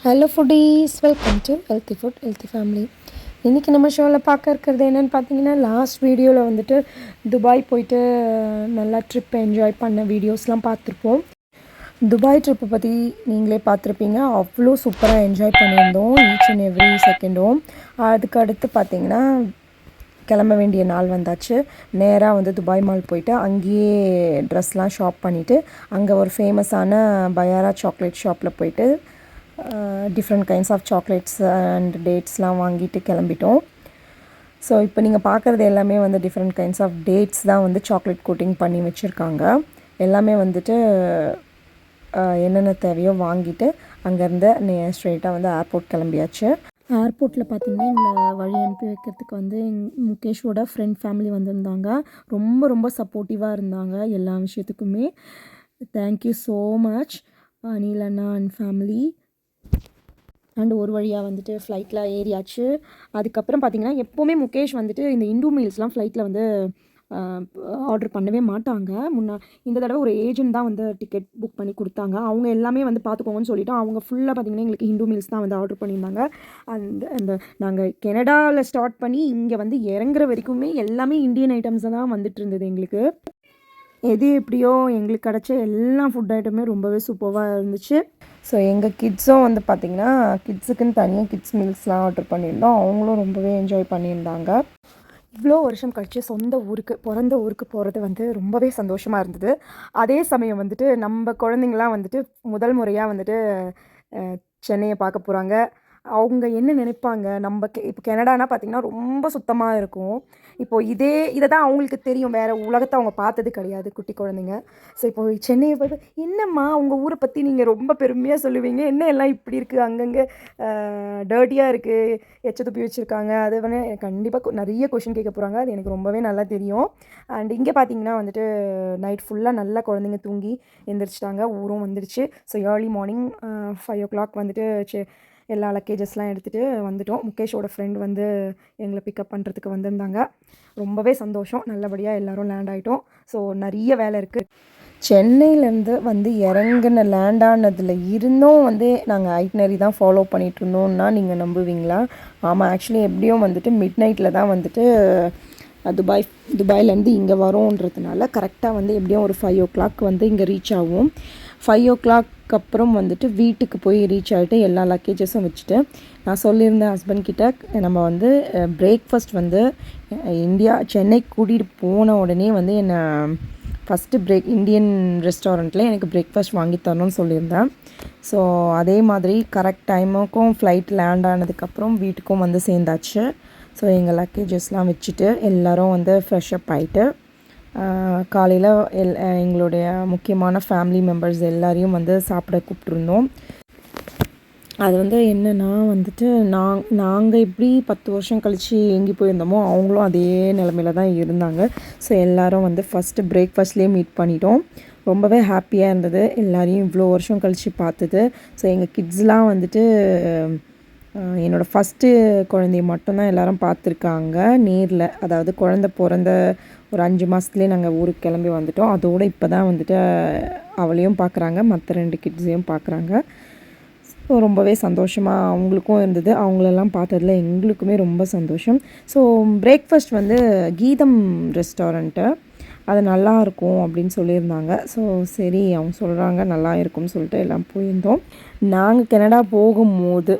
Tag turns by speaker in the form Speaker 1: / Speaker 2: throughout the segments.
Speaker 1: Hello foodies, welcome to healthy food healthy family. இன்றைக்கி நம்ம ஷோவில் பார்க்க இருக்கிறது என்னென்னு பார்த்தீங்கன்னா, லாஸ்ட் வீடியோவில் வந்துட்டு துபாய் போயிட்டு நல்லா ட்ரிப் என்ஜாய் பண்ண வீடியோஸ்லாம் பார்த்துருப்போம். துபாய் ட்ரிப்பை பற்றி நீங்களே பார்த்துருப்பீங்க. அவ்வளோ சூப்பராக என்ஜாய் பண்ணியிருந்தோம் ஈச் அண்ட் எவ்ரி செகண்டும். அதுக்கு அடுத்து பார்த்திங்கன்னா கிளம்ப வேண்டிய நாள் வந்தாச்சு. நேராக வந்து துபாய் மால் போயிட்டு அங்கேயே ட்ரெஸ்லாம் ஷாப் பண்ணிவிட்டு அங்கே ஒரு ஃபேமஸான பயாரா சாக்லேட் ஷாப்பில் போயிட்டு different kinds of chocolates and டேட்ஸ்லாம் வாங்கிட்டு கிளம்பிட்டோம். ஸோ இப்போ நீங்கள் பார்க்குறது எல்லாமே வந்து டிஃப்ரெண்ட் கைண்ட்ஸ் ஆஃப் டேட்ஸ் தான் வந்து சாக்லேட் கோட்டிங் பண்ணி வச்சுருக்காங்க. எல்லாமே வந்துட்டு என்னென்ன தேவையோ வாங்கிட்டு அங்கேருந்து ஸ்ட்ரெயிட்டாக வந்து ஏர்போர்ட் கிளம்பியாச்சு. ஏர்போர்ட்டில் பார்த்திங்கன்னா எங்களை வழி அனுப்பி வைக்கிறதுக்கு வந்து முகேஷோட ஃப்ரெண்ட் ஃபேமிலி வந்திருந்தாங்க. ரொம்ப ரொம்ப சப்போர்ட்டிவாக இருந்தாங்க எல்லா விஷயத்துக்குமே. தேங்க்யூ ஸோ மச் அனில் அண்ணா அண்ட் ஃபேமிலி. அண்ட் ஒரு வழியாக வந்துட்டு ஃப்ளைட்டில் ஏறியாச்சு. அதுக்கப்புறம் பார்த்திங்கன்னா எப்போவுமே முகேஷ் வந்துட்டு இந்த இண்டோ மீல்ஸ்லாம் ஃப்ளைட்டில் வந்து ஆர்டர் பண்ணவே மாட்டாங்க. இந்த தடவை ஒரு ஏஜென்ட் தான் வந்து டிக்கெட் புக் பண்ணி கொடுத்தாங்க. அவங்க எல்லாமே வந்து பார்த்துக்கோங்கன்னு சொல்லிவிட்டு அவங்க ஃபுல்லாக பார்த்திங்கன்னா எங்களுக்கு இண்டோ மீல்ஸ் தான் வந்து ஆர்டர் பண்ணியிருந்தாங்க. அந்த நாங்கள் கனடாவில் ஸ்டார்ட் பண்ணி இங்கே வந்து இறங்குற வரைக்குமே எல்லாமே இந்தியன் ஐட்டம்ஸை தான் வந்துட்டு இருந்தது எங்களுக்கு. எது எப்படியோ எங்களுக்கு கிடச்ச எல்லா ஃபுட் ஐட்டமே ரொம்பவே சூப்பராக இருந்துச்சு. ஸோ எங்கள் கிட்ஸும் வந்து பார்த்திங்கன்னா கிட்ஸுக்குன்னு தனியாக கிட்ஸ் மீல்ஸ்லாம் ஆர்டர் பண்ணியிருந்தோம். அவங்களும் ரொம்பவே என்ஜாய் பண்ணியிருந்தாங்க. இவ்வளோ வருஷம் கழிச்சு சொந்த ஊருக்கு பிறந்த ஊருக்கு போகிறது வந்து ரொம்பவே சந்தோஷமாக இருந்தது. அதே சமயம் வந்துட்டு நம்ம குழந்தைங்களாம் வந்துட்டு முதல் முறையாக வந்துட்டு சென்னையை பார்க்க போகிறாங்க. அவங்க என்ன நினைப்பாங்க, நம்ம இப்போ கனடானா பார்த்திங்கன்னா ரொம்ப சுத்தமாக இருக்கும். இப்போது இதை தான் அவங்களுக்கு தெரியும், வேறு உலகத்தை அவங்க பார்த்தது கிடையாது குட்டி குழந்தைங்க. ஸோ இப்போ சென்னையை பார்த்து என்னம்மா உங்கள் ஊரை பற்றி நீங்கள் ரொம்ப பெருமையாக சொல்லுவீங்க, என்ன எல்லாம் இப்படி இருக்குது, அங்கங்கே டர்ட்டியாக இருக்குது, எச்ச துப்பி வச்சுருக்காங்க, அது வந்து கண்டிப்பாக நிறைய கொஷின் கேட்க போகிறாங்க. அது எனக்கு ரொம்பவே நல்லா தெரியும். அண்ட் இங்கே பார்த்திங்கன்னா வந்துட்டு நைட் ஃபுல்லாக நல்லா குழந்தைங்க தூங்கி எந்திரிச்சிட்டாங்க. ஊரும் வந்துடுச்சு. ஸோ ஏர்லி மார்னிங் 5 o'clock வந்துட்டு எல்லா லக்கேஜஸ்லாம் எடுத்துகிட்டு வந்துட்டோம். முகேஷோட ஃப்ரெண்ட் வந்து எங்களை பிக்கப் பண்ணுறதுக்கு வந்திருந்தாங்க. ரொம்பவே சந்தோஷம். நல்லபடியாக எல்லோரும் லேண்ட் ஆகிட்டோம். ஸோ நிறைய வேலை இருக்குது. சென்னையிலேருந்து வந்து இறங்கின லேண்ட் ஆனதில் இருந்தும் வந்து நாங்கள் ஐட்னரி தான் ஃபாலோ பண்ணிகிட்டு இருந்தோம்னா நீங்கள் நம்புவீங்களா? ஆமாம், ஆக்சுவலி எப்படியும் வந்துட்டு மிட் நைட்டில் தான் வந்துட்டு துபாயிலேருந்து இங்கே வரோன்றதுனால கரெக்டாக வந்து எப்படியும் ஒரு 5 o'clock வந்து இங்கே ரீச் ஆகும். 5 o'clock அப்புறம் வந்துட்டு வீட்டுக்கு போய் ரீச் ஆகிட்டு எல்லா லக்கேஜஸும் வச்சுட்டு நான் சொல்லியிருந்தேன் ஹஸ்பண்ட் கிட்ட, நம்ம வந்து பிரேக்ஃபாஸ்ட் வந்து சென்னைக்கு கூட்டிகிட்டு போன உடனே வந்து என்னை ஃபஸ்ட்டு இந்தியன் ரெஸ்டாரண்ட்டில் எனக்கு பிரேக்ஃபாஸ்ட் வாங்கி தரணும்னு சொல்லியிருந்தேன். ஸோ அதே மாதிரி கரெக்ட் டைமுக்கும் ஃப்ளைட் லேண்ட் ஆனதுக்கப்புறம் வீட்டுக்கும் வந்து சேர்ந்தாச்சு. ஸோ எங்கள் லக்கேஜஸ்லாம் வச்சுட்டு எல்லோரும் வந்து ஃப்ரெஷ்அப் ஆகிட்டு காலையில் எங்களுடைய முக்கியமான ஃபேமிலி மெம்பர்ஸ் எல்லாரையும் வந்து சாப்பிட கூப்பிட்ருந்தோம். அது வந்து என்னென்னா வந்துட்டு நாங்கள் இப்படி 10 வருஷம் கழித்து எங்கே போயிருந்தோமோ அவங்களும் அதே நிலமையில தான் இருந்தாங்க. ஸோ எல்லோரும் வந்து ஃபஸ்ட்டு பிரேக்ஃபாஸ்ட்லேயே மீட் பண்ணிட்டோம். ரொம்பவே ஹாப்பியாக இருந்தது எல்லாரையும் இவ்வளோ வருஷம் கழித்து பார்த்தது. ஸோ எங்கள் கிட்ஸ்லாம் வந்துட்டு என்னோடய ஃபஸ்ட்டு குழந்தைய மட்டும்தான் எல்லோரும் பார்த்துருக்காங்க நேரில். அதாவது குழந்த பிறந்த ஒரு 5 மாதத்துலேயே நாங்கள் ஊருக்கு கிளம்பி வந்துட்டோம். அதோடு இப்போ தான் வந்துட்டு அவளையும் பார்க்குறாங்க, மற்ற 2 கிட்ஸையும் பார்க்குறாங்க. ஸோ ரொம்பவே சந்தோஷமாக அவங்களுக்கும் இருந்தது. அவங்களெல்லாம் பார்த்ததில் எங்களுக்குமே ரொம்ப சந்தோஷம். ஸோ பிரேக்ஃபாஸ்ட் வந்து கீதம் ரெஸ்டாரண்ட்டு, அது நல்லாயிருக்கும் அப்படின்னு சொல்லியிருந்தாங்க. ஸோ சரி அவங்க சொல்கிறாங்க நல்லா இருக்கும்னு சொல்லிட்டு எல்லாம் போயிருந்தோம். நாங்கள் கனடா போகும்போது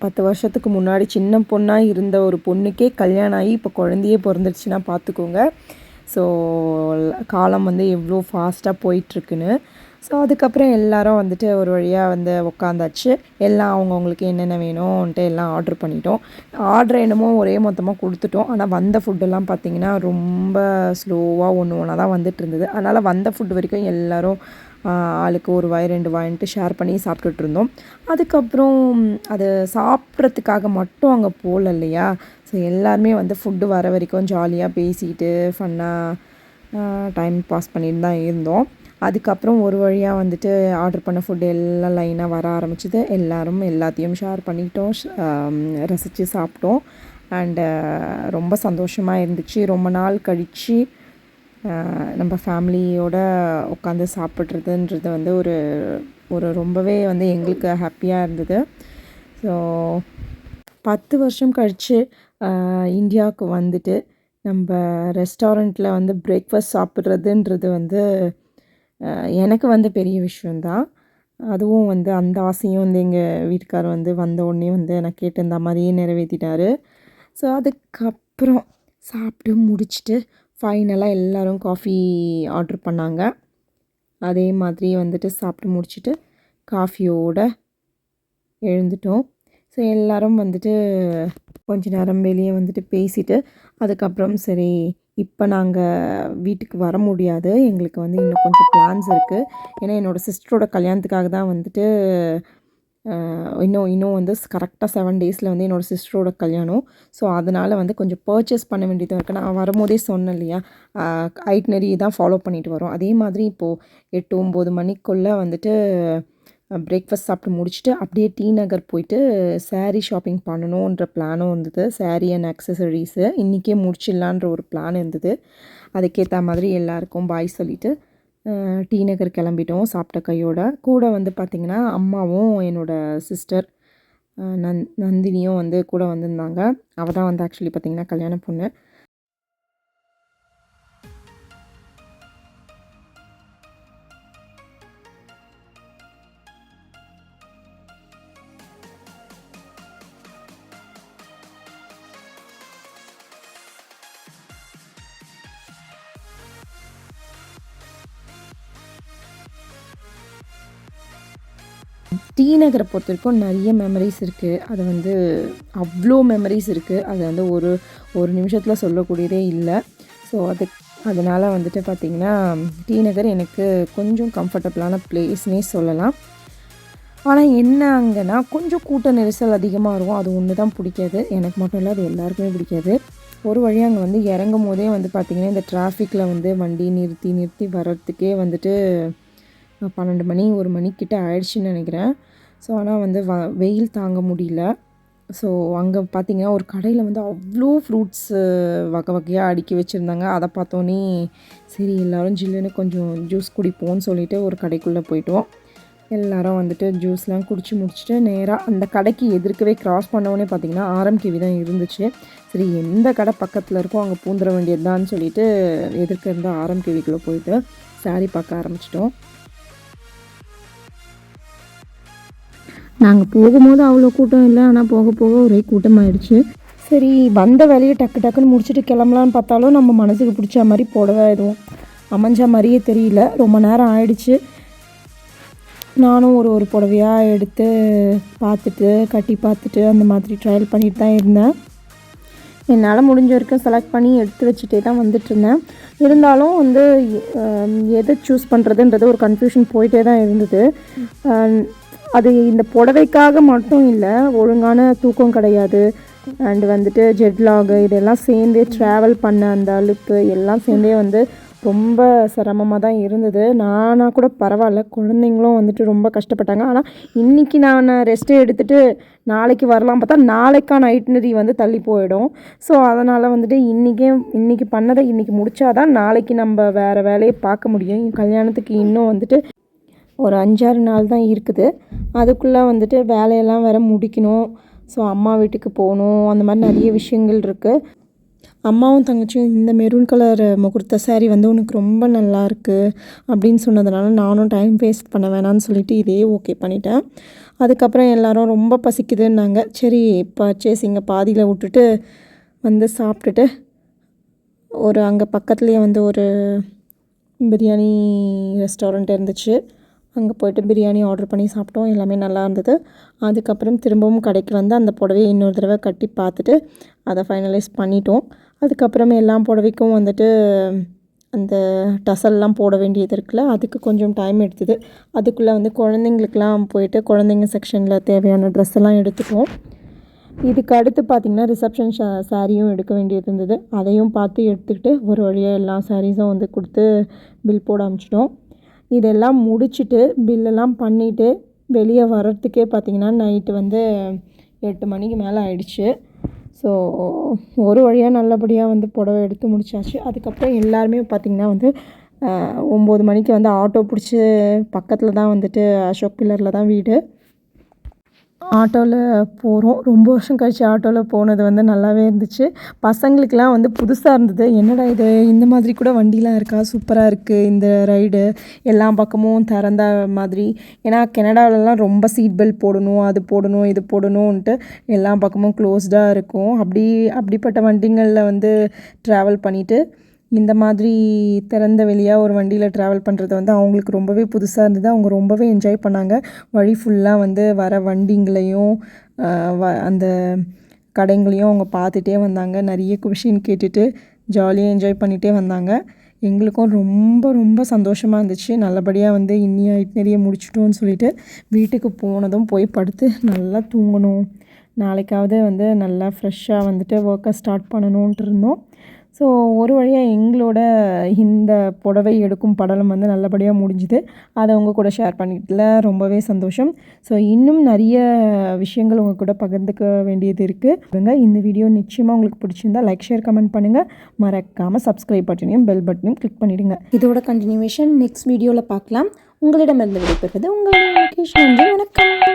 Speaker 1: 10 வருஷத்துக்கு முன்னாடி சின்ன பொண்ணாக இருந்த ஒரு பொண்ணுக்கே கல்யாணம் ஆகி இப்போ குழந்தையே பிறந்துருச்சுன்னா பார்த்துக்கோங்க. ஸோ காலம் வந்து எவ்வளோ ஃபாஸ்ட்டாக போயிட்டுருக்குன்னு. ஸோ அதுக்கப்புறம் எல்லோரும் வந்துட்டு ஒரு வழியாக வந்து உக்காந்தாச்சு. எல்லாம் அவங்கவுங்களுக்கு என்னென்ன வேணும்ன்ட்டு எல்லாம் ஆர்டர் பண்ணிட்டோம். ஆர்டர் என்னமோ ஒரே மொத்தமாக கொடுத்துட்டோம். ஆனால் வந்த ஃபுட்டெல்லாம் பார்த்திங்கன்னா ரொம்ப ஸ்லோவாக ஒன்று ஒன்றா தான் வந்துட்டு இருந்தது. அதனால் வந்த ஃபுட் வரைக்கும் எல்லோரும் ஆளுக்கு ஒரு வாய் 2 வாயின்ட்டு ஷேர் பண்ணி சாப்பிட்டுட்டு இருந்தோம். அதுக்கப்புறம் அது சாப்பிட்றதுக்காக மட்டும் அங்கே போகல இல்லையா. ஸோ எல்லாருமே வந்து ஃபுட்டு வர வரைக்கும் ஜாலியாக பேசிக்கிட்டு ஃபன்னாக டைம் பாஸ் பண்ணிட்டு தான் இருந்தோம். அதுக்கப்புறம் ஒரு வழியாக வந்துட்டு ஆர்டர் பண்ண ஃபுட்டு எல்லாம் லைனாக வர ஆரம்பிச்சிது. எல்லோரும் எல்லாத்தையும் ஷேர் பண்ணிக்கிட்டோம், ரசித்து சாப்பிட்டோம். அண்டு ரொம்ப சந்தோஷமாக இருந்துச்சு. ரொம்ப நாள் கழித்து நம்ம ஃபேமிலியோடு உட்காந்து சாப்பிட்றதுன்றது வந்து ஒரு ரொம்பவே வந்து எங்களுக்கு ஹாப்பியாக இருந்தது. ஸோ 10 வருஷம் கழித்து இந்தியாவுக்கு வந்துட்டு நம்ம ரெஸ்டாரண்ட்டில் வந்து பிரேக்ஃபாஸ்ட் சாப்பிட்றதுன்றது வந்து எனக்கு வந்து பெரிய விஷயந்தான். அதுவும் வந்து அந்த ஆசையும் வந்து எங்கள் வீட்டுக்காரர் வந்து வந்த உடனே வந்து நான் கேட்டிருந்த மாதிரியே நிறைவேற்றிட்டாரு. ஸோ அதுக்கப்புறம் சாப்பிட்டு முடிச்சுட்டு ஃபைனலாக எல்லோரும் காஃபி ஆர்டர் பண்ணாங்க. அதே மாதிரி வந்துட்டு சாப்பிட்டு முடிச்சுட்டு காஃபியோடு எழுந்துட்டோம். ஸோ எல்லோரும் வந்துட்டு கொஞ்ச நேரம் வெளியே வந்துட்டு பேசிவிட்டு அதுக்கப்புறம் சரி இப்போ நாங்கள் வீட்டுக்கு வர முடியாது, எங்களுக்கு வந்து இன்னும் கொஞ்சம் பிளான்ஸ் இருக்குது. ஏன்னா என்னோடய சிஸ்டரோட கல்யாணத்துக்காக தான் வந்துட்டு இன்னும் வந்து கரெக்டாக 7 டேஸில் வந்து என்னோடய சிஸ்டரோட கல்யாணம். ஸோ அதனால் வந்து கொஞ்சம் பர்ச்சேஸ் பண்ண வேண்டியதாக இருக்குது. நான் வரும்போதே சொன்னேன் இல்லையா, ஐட்னரி தான் ஃபாலோ பண்ணிட்டு வரோம். அதே மாதிரி இப்போது 8-9 மணிக்குள்ளே வந்துட்டு பிரேக்ஃபாஸ்ட் சாப்பிட்டு முடிச்சுட்டு அப்படியே டி நகர் போயிட்டு சாரீ ஷாப்பிங் பண்ணணுன்ற பிளானும் இருந்தது. சாரீ அண்ட் அக்சசரிஸு இன்றைக்கே முடிச்சிடலான்ற ஒரு பிளான் இருந்தது. அதுக்கேற்ற மாதிரி எல்லாருக்கும் பாய் சொல்லிவிட்டு டி நகர் கிளம்பிட்டோம் சாப்பிட்ட கையோட. கூட வந்து பார்த்திங்கன்னா அம்மாவும் என்னோடய சிஸ்டர் நந்தினியும் வந்து கூட வந்திருந்தாங்க. அவள் தான் வந்து ஆக்சுவலி பார்த்திங்கன்னா கல்யாண பொண்ணு. டி நகரை பொறுத்த வரைக்கும் நிறைய மெமரிஸ் இருக்குது. அது வந்து அவ்வளோ மெமரிஸ் இருக்குது. அது வந்து ஒரு நிமிஷத்தில் சொல்லக்கூடியதே இல்லை. ஸோ அதனால் வந்துட்டு பார்த்திங்கன்னா டி நகர் எனக்கு கொஞ்சம் கம்ஃபர்டபுளான பிளேஸ்னே சொல்லலாம். ஆனால் என்ன அங்கேனா கொஞ்சம் கூட்ட நெரிசல் அதிகமாக இருக்கும். அது ஒன்று தான் பிடிக்காது, எனக்கு மட்டும் இல்லை, அது எல்லாருக்குமே பிடிக்காது. ஒரு வழியாக அங்கே வந்து இறங்கும் போதே வந்து பார்த்திங்கன்னா இந்த டிராஃபிக்கில் வந்து வண்டி நிறுத்தி வர்றதுக்கே வந்துட்டு 12 மணி 1 மணிக்கிட்ட ஆயிடுச்சுன்னு நினைக்கிறேன். ஸோ ஆனால் வந்து வெயில் தாங்க முடியல. ஸோ அங்கே பார்த்திங்கன்னா ஒரு கடையில் வந்து அவ்வளோ ஃப்ரூட்ஸு வகையாக அடுக்கி வச்சுருந்தாங்க. அதை பார்த்தோன்னே சரி எல்லோரும் ஜில்லுன்னு கொஞ்சம் ஜூஸ் குடிப்போம்னு சொல்லிவிட்டு ஒரு கடைக்குள்ளே போயிட்டோம். எல்லோரும் வந்துட்டு ஜூஸ்லாம் குடிச்சு முடிச்சுட்டு நேராக அந்த கடைக்கு எதிர்க்கவே க்ராஸ் பண்ணோன்னே பார்த்திங்கன்னா ஆர்எம்கேவி தான் இருந்துச்சு. சரி எந்த கடை பக்கத்தில் இருக்கோ அங்கே பூந்துட வேண்டியது தான் சொல்லிவிட்டு எதிர்க்க இருந்த ஆர்எம்கேவிக்குள்ளே போயிட்டு சாரீ பார்க்க ஆரம்பிச்சிட்டோம். நாங்கள் போகும்போது அவ்வளோ கூட்டம் இல்லை, ஆனால் போக போக ஒரே கூட்டமாகிடுச்சு. சரி வந்த வேலையை டக்குன்னு முடிச்சுட்டு கிளம்பலான்னு பார்த்தாலும் நம்ம மனசுக்கு பிடிச்ச மாதிரி புடவை எதுவும் அமைஞ்ச மாதிரியே தெரியல. ரொம்ப நேரம் ஆயிடுச்சு. நானும் ஒரு புடவையாக எடுத்து கட்டி பார்த்துட்டு அந்த மாதிரி ட்ரையல் பண்ணிட்டு தான் இருந்தேன். என்னால் முடிஞ்ச வரைக்கும் செலக்ட் பண்ணி எடுத்து வச்சுட்டே தான் வந்துட்டுருந்தேன். இருந்தாலும் வந்து எதை சூஸ் பண்ணுறதுன்றது ஒரு கன்ஃபியூஷன் போயிட்டே தான் இருந்தது. அது இந்த புடவைக்காக மட்டும் இல்லை, ஒழுங்கான தூக்கம் கிடையாது. அண்டு வந்துட்டு ஜெட்லாகு இதெல்லாம் சேர்ந்தே ட்ராவல் பண்ண அந்த அலுப்பு எல்லாம் சேர்ந்தே வந்து ரொம்ப சிரமமாக தான் இருந்தது. நானாக கூட பரவாயில்ல, குழந்தைங்களும் வந்துட்டு ரொம்ப கஷ்டப்பட்டாங்க. ஆனால் இன்றைக்கி நான் ரெஸ்ட்டு எடுத்துகிட்டு நாளைக்கு வரலாம் பார்த்தா நாளைக்கான ஐட்னரி வந்து தள்ளி போயிடும். ஸோ அதனால் வந்துட்டு இன்றைக்கி பண்ணதை இன்றைக்கி முடித்தாதான் நாளைக்கு நம்ம வேறு வேலையை பார்க்க முடியும். கல்யாணத்துக்கு இன்னும் வந்துட்டு ஒரு 5-6 நாள் தான் இருக்குது. அதுக்குள்ளே வந்துட்டு வேலையெல்லாம் வேறு முடிக்கணும். ஸோ அம்மா வீட்டுக்கு போகணும், அந்த மாதிரி நிறைய விஷயங்கள் இருக்குது. அம்மாவும் தங்கச்சியும் இந்த மெரூன் கலர் முகூர்த்த சாரீ வந்து உனக்கு ரொம்ப நல்லாயிருக்கு அப்படின்னு சொன்னதுனால நானும் டைம் வேஸ்ட் பண்ண வேணான்னு சொல்லிவிட்டு இதே ஓகே பண்ணிட்டேன். அதுக்கப்புறம் எல்லோரும் ரொம்ப பசிக்குதுன்னாங்க. சரி பர்ச்சேசிங்கை பாதியில் விட்டுட்டு வந்து சாப்பிட்டுட்டு அங்கே பக்கத்துலேயே வந்து ஒரு பிரியாணி ரெஸ்டாரண்ட் இருந்துச்சு. அங்கே போய்ட்டு பிரியாணி ஆர்டர் பண்ணி சாப்பிட்டோம். எல்லாமே நல்லா இருந்தது. அதுக்கப்புறம் திரும்பவும் கடைக்கு வந்து அந்த புடவையை இன்னொரு தடவை கட்டி பார்த்துட்டு அதை ஃபைனலைஸ் பண்ணிட்டோம். அதுக்கப்புறம் எல்லா புடவைக்கும் வந்துட்டு அந்த டசல்லாம் போட வேண்டியது இருக்குல்ல, அதுக்கு கொஞ்சம் டைம் எடுத்தது. அதுக்குள்ளே வந்து குழந்தைங்களுக்கெலாம் போயிட்டு குழந்தைங்க செக்ஷனில் தேவையான ட்ரெஸ் எல்லாம் எடுத்துட்டோம். இதுக்கு அடுத்து பார்த்திங்கன்னா ரிசப்ஷன் சாரியும் எடுக்க வேண்டியது இருந்தது. அதையும் பார்த்து எடுத்துக்கிட்டு ஒரு வழியாக எல்லா சாரீஸும் வந்து கொடுத்து பில் போட ஆரம்பிச்சிட்டோம். இதெல்லாம் முடிச்சுட்டு பில்லெல்லாம் பண்ணிவிட்டு வெளியே வர்றதுக்கே பார்த்திங்கன்னா நைட்டு வந்து 8 மணிக்கு மேலே ஆயிடுச்சு. ஸோ ஒரு வழியாக நல்லபடியாக வந்து புடவை எடுத்து முடிச்சாச்சு. அதுக்கப்புறம் எல்லாருமே பார்த்திங்கன்னா வந்து 9 மணிக்கு வந்து ஆட்டோ பிடிச்சி பக்கத்தில் தான் வந்துட்டு அசோக் பில்லரில் தான் வீடு. ஆட்டோவில் போகிறோம். ரொம்ப வருஷம் கழிச்சு ஆட்டோவில் போனது வந்து நல்லாவே இருந்துச்சு. பசங்களுக்கெலாம் வந்து புதுசாக இருந்தது. என்னடா இது இந்த மாதிரி கூட வண்டிலாம் இருக்கா, சூப்பராக இருக்குது இந்த ரைடு, எல்லா பக்கமும் திறந்த மாதிரி. ஏன்னா கனடாவிலலாம் ரொம்ப சீட் பெல்ட் போடணும், அது போடணும், இது போடணுன்ட்டு எல்லா பக்கமும் க்ளோஸ்டாக இருக்கும். அப்படிப்பட்ட வண்டிங்களில் வந்து ட்ராவல் பண்ணிவிட்டு இந்த மாதிரி திறந்த வெளியாக ஒரு வண்டியில் ட்ராவல் பண்ணுறது வந்து அவங்களுக்கு ரொம்பவே புதுசாக இருந்தது. அவங்க ரொம்பவே என்ஜாய் பண்ணாங்க. வழி ஃபுல்லாக வந்து வர வண்டிங்களையும் அந்த கடைங்களையும் அவங்க பார்த்துட்டே வந்தாங்க. நிறைய கொஷின் கேட்டுட்டு ஜாலியாக என்ஜாய் பண்ணிகிட்டே வந்தாங்க. எங்களுக்கும் ரொம்ப ரொம்ப சந்தோஷமாக இருந்துச்சு. நல்லபடியாக வந்து இன்னி ஐட்னரியை முடிச்சிட்டோன்னு சொல்லிட்டு வீட்டுக்கு போனதும் போய் படுத்து நல்லா தூங்கணும், நாளைக்காவது வந்து நல்லா ஃப்ரெஷ்ஷாக வந்துட்டு ஒர்க்கை ஸ்டார்ட் பண்ணணுன்ட்டு இருந்தோம். ஸோ ஒரு வழியாக எங்களோட இந்த புடவை எடுக்கும் படலம் வந்து நல்லபடியாக முடிஞ்சுது. அதை உங்கள் கூட ஷேர் பண்ணிக்கிட்டதில் ரொம்பவே சந்தோஷம். ஸோ இன்னும் நிறைய விஷயங்கள் உங்கள் கூட பகிர்ந்துக்க வேண்டியது இருக்குது. இந்த வீடியோ நிச்சயமாக உங்களுக்கு பிடிச்சிருந்தா லைக், ஷேர், கமெண்ட் பண்ணுங்கள். மறக்காமல் சப்ஸ்கிரைப் பட்டனையும் பெல் பட்டனையும் கிளிக் பண்ணிவிடுங்க. இதோட கண்டினியூவேஷன் நெக்ஸ்ட் வீடியோவில் பார்க்கலாம். உங்களிடமிருந்து விடைபெறுவது உங்கள் முகேஷ். நன்றி, வணக்கம்.